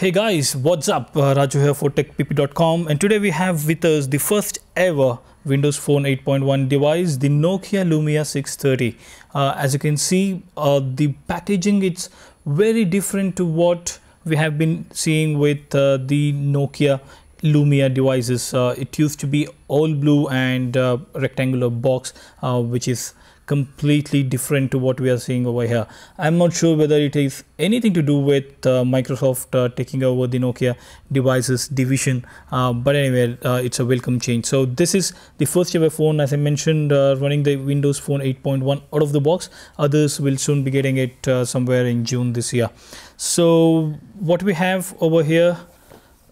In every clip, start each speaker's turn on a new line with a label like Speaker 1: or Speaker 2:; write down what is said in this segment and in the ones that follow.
Speaker 1: Hey guys, what's up? Raju here for TechPP.com, and today we have with us the first ever Windows Phone 8.1 device, the Nokia Lumia 630. As you can see, the packaging, it's very different to what we have been seeing with the Nokia Lumia devices. It used to be all blue and rectangular box, which is completely different to what we are seeing over here. I'm not sure whether it is anything to do with Microsoft taking over the Nokia devices division, but anyway, it's a welcome change. So this is the first ever phone, as I mentioned, running the Windows Phone 8.1 out of the box. Others will soon be getting it somewhere in June this year. So what we have over here,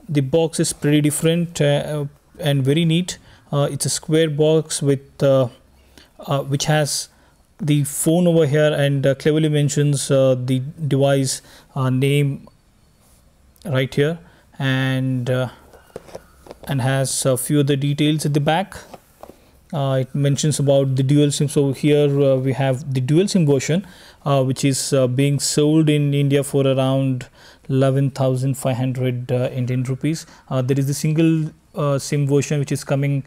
Speaker 1: the box is pretty different and very neat. It's a square box with which has the phone over here, and cleverly mentions the device name right here, and has a few other details at the back. It mentions about the dual SIM. So here we have the dual SIM version, which is being sold in India for around 11,500 Indian rupees. There is the single SIM version which is coming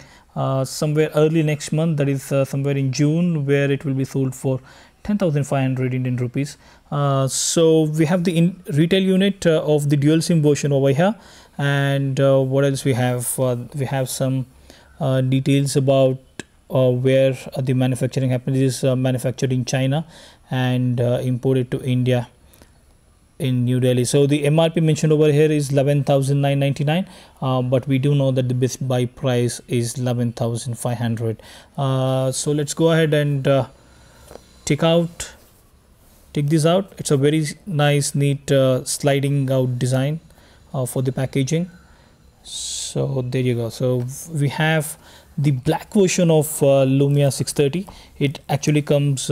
Speaker 1: somewhere early next month, that is somewhere in June, where it will be sold for 10,500 Indian rupees. So we have the retail unit of the dual SIM version over here, and what else we have? We have some details about where the manufacturing happens. It is manufactured in China and imported to India in New Delhi. So the MRP mentioned over here is 11,999, but we do know that the best buy price is 11,500. So let's go ahead and take this out. It's a very nice, neat sliding out design for the packaging. So there you go. So we have the black version of Lumia 630. It actually comes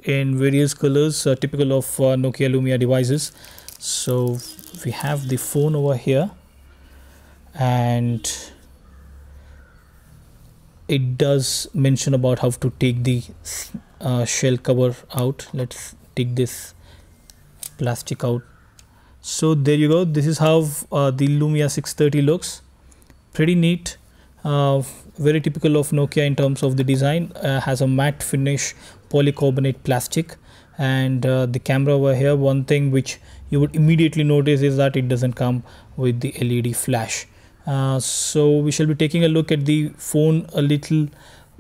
Speaker 1: in various colors, typical of Nokia Lumia devices. So we have the phone over here, and it does mention about how to take the shell cover out. Let's take this plastic out. So there you go. This is how the Lumia 630 looks. Pretty neat. Very typical of Nokia in terms of the design. Has a matte finish polycarbonate plastic, and the camera over here, one thing which you would immediately notice is that it doesn't come with the LED flash. So we shall be taking a look at the phone a little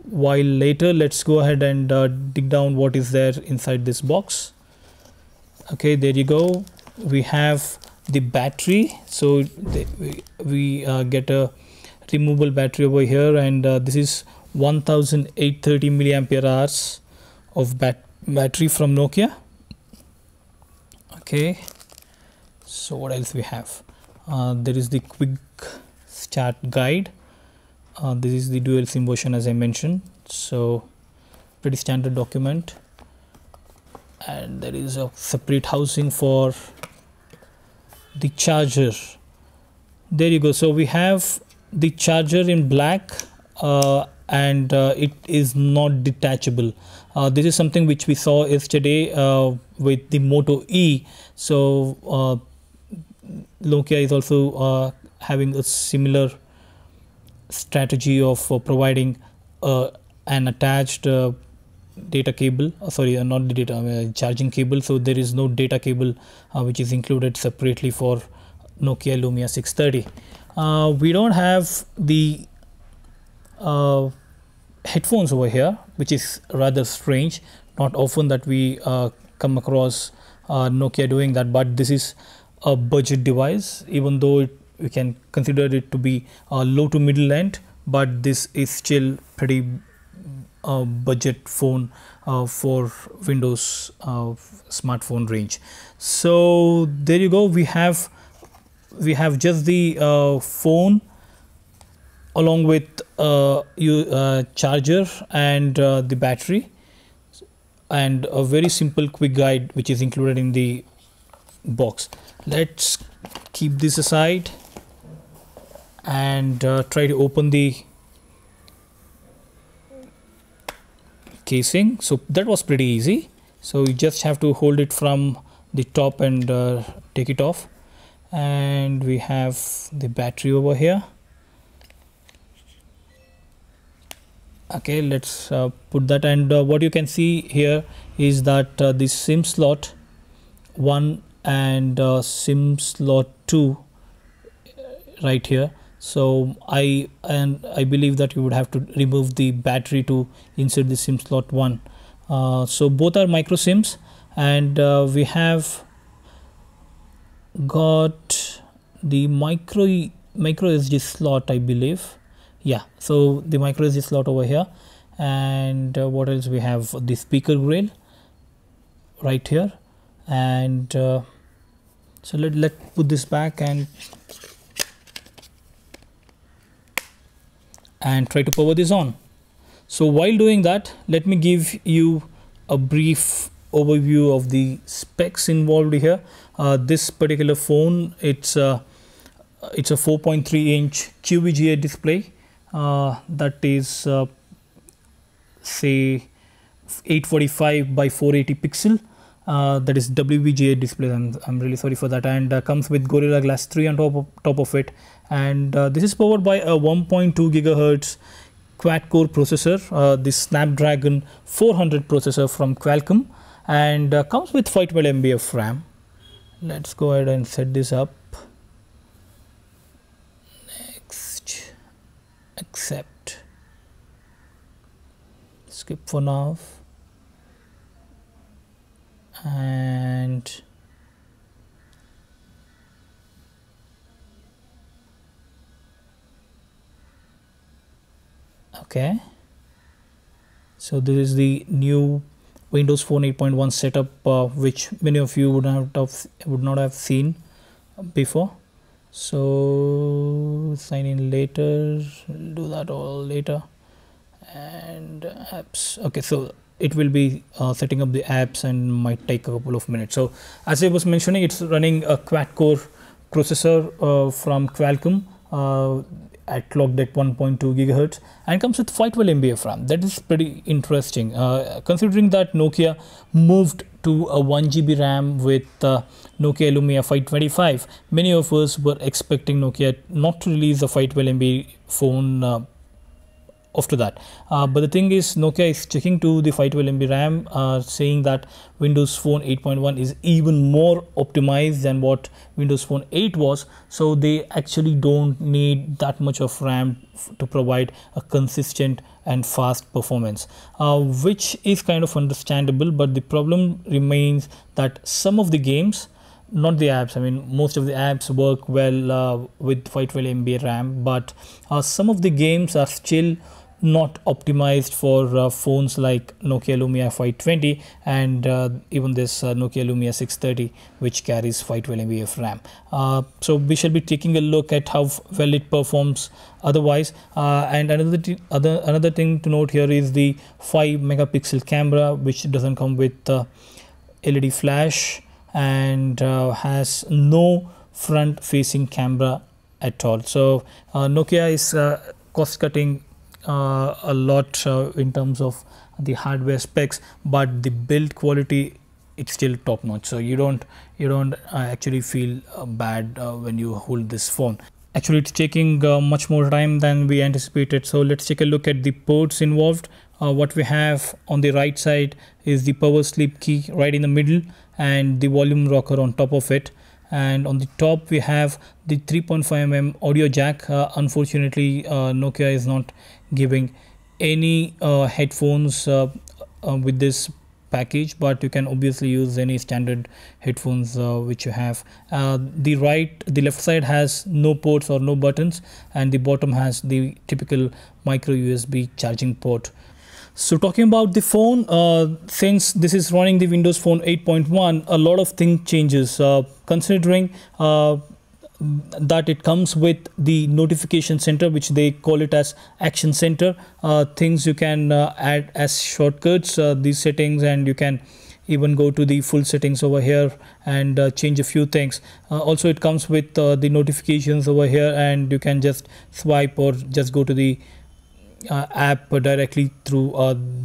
Speaker 1: while later. Let's go ahead and dig down what is there inside this box. Okay, there you go. We have the battery. So we get a removable battery over here, and this is 1830 milliampere hours of battery from Nokia. Okay, so what else we have? There is the quick start guide. This is the dual SIM version, as I mentioned, so pretty standard document. And there is a separate housing for the charger. There you go. So we have the charger in black, and it is not detachable. This is something which we saw yesterday with the Moto E. So Nokia is also having a similar strategy of providing an attached data cable, not the data charging cable. So there is no data cable which is included separately for Nokia Lumia 630. We don't have the headphones over here, which is rather strange. Not often that we come across Nokia doing that, but this is a budget device, even though we can consider it to be low to middle end, but this is still pretty budget phone for Windows smartphone range. So there you go. We have just the phone along with charger and the battery, and a very simple quick guide which is included in the box. Let's keep this aside and try to open the casing. So that was pretty easy. So you just have to hold it from the top and take it off, and we have the battery over here. Okay, let's put that, and what you can see here is that the SIM slot 1 and SIM slot 2 right here. So I believe that you would have to remove the battery to insert the SIM slot 1. So both are micro SIMs, and we have got the micro SD slot, I believe. Yeah, so the micro SD slot over here, and what else we have? The speaker grill right here, and so let's put this back and try to power this on. So while doing that, let me give you a brief overview of the specs involved here. This particular phone, it's a 4.3-inch QVGA display. That is say 845 by 480 pixel. That is WVGA display. I'm really sorry for that, and comes with Gorilla Glass 3 on top of it, and this is powered by a 1.2 gigahertz quad-core processor, the Snapdragon 400 processor from Qualcomm, and comes with 512 MB of RAM. Let's go ahead and set this up. Next, accept, skip for now, and okay, so this is the new Windows Phone 8.1 setup, which many of you would not have seen before. So sign in later, we'll do that all later, and apps. Okay, so it will be setting up the apps and might take a couple of minutes. So as I was mentioning, it's running a quad-core processor from Qualcomm at clocked at 1.2 gigahertz, and comes with 512 MB of RAM. That is pretty interesting, considering that Nokia moved to a 1 GB RAM with Nokia Lumia 525. Many of us were expecting Nokia not to release a 512 MB phone after that, but the thing is, Nokia is sticking to the 512 MB RAM, saying that Windows Phone 8.1 is even more optimized than what Windows Phone 8 was, so they actually don't need that much of RAM to provide a consistent and fast performance, which is kind of understandable. But the problem remains that some of the games, not the apps, I mean most of the apps work well with 512 MB RAM, but some of the games are still not optimized for phones like Nokia Lumia 520 and even this Nokia Lumia 630, which carries 512 MB of RAM. So we shall be taking a look at how well it performs otherwise. And another thing to note here is the 5 megapixel camera, which doesn't come with LED flash and has no front facing camera at all. So Nokia is cost cutting a lot in terms of the hardware specs, but the build quality, it's still top notch. So you don't actually feel bad when you hold this phone. Actually, it's taking much more time than we anticipated. So let's take a look at the ports involved. What we have on the right side is the power sleep key right in the middle, and the volume rocker on top of it. And on the top we have the 3.5mm audio jack. Unfortunately, Nokia is not giving any headphones with this package, but you can obviously use any standard headphones which you have. The left side has no ports or no buttons, and the bottom has the typical micro USB charging port. So talking about the phone, since this is running the Windows Phone 8.1, a lot of things changes, considering that it comes with the notification center, which they call it as action center. Things you can add as shortcuts, these settings, and you can even go to the full settings over here and change a few things. Also, it comes with the notifications over here, and you can just swipe or just go to the app directly through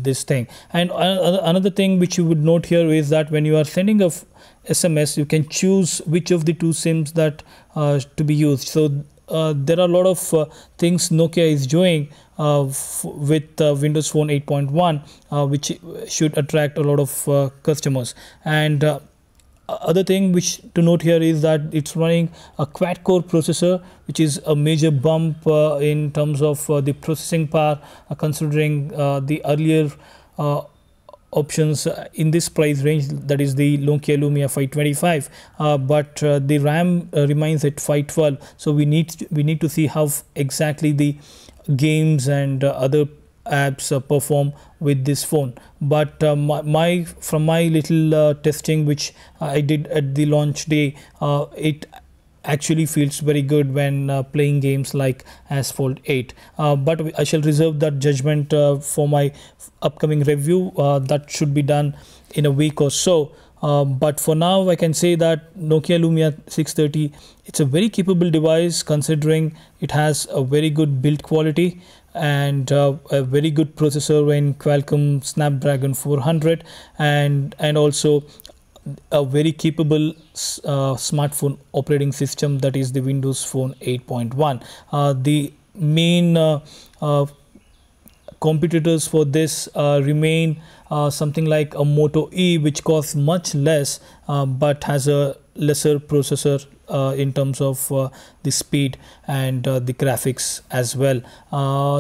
Speaker 1: this thing. And another thing which you would note here is that when you are sending a SMS, you can choose which of the two SIMs that to be used. So there are a lot of things Nokia is doing with Windows Phone 8.1, which should attract a lot of customers. And other thing which to note here is that it's running a quad-core processor, which is a major bump in terms of the processing power, considering the earlier options in this price range, that is the Nokia Lumia 525, but the RAM remains at 512. So we need to see how exactly the games and other apps perform with this phone. But from my little testing which I did at the launch day, it actually feels very good when playing games like Asphalt 8, but I shall reserve that judgment for my upcoming review. That should be done in a week or so. But for now, I can say that Nokia Lumia 630, it's a very capable device, considering it has a very good build quality and a very good processor in Qualcomm Snapdragon 400, and also a very capable smartphone operating system, that is the Windows Phone 8.1. The main competitors for this remain something like a Moto E, which costs much less but has a lesser processor in terms of the speed and the graphics as well.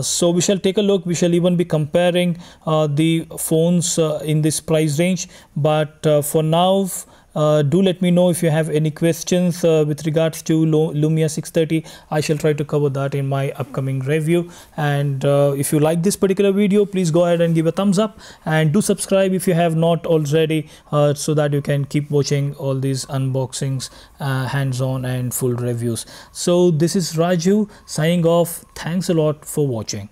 Speaker 1: So we shall take a look. We shall even be comparing the phones in this price range. But for now, do let me know if you have any questions with regards to Lumia 630. I shall try to cover that in my upcoming review. And if you like this particular video, please go ahead and give a thumbs up, and do subscribe if you have not already, so that you can keep watching all these unboxings, hands-on and full reviews. So this is Raju signing off. Thanks a lot for watching.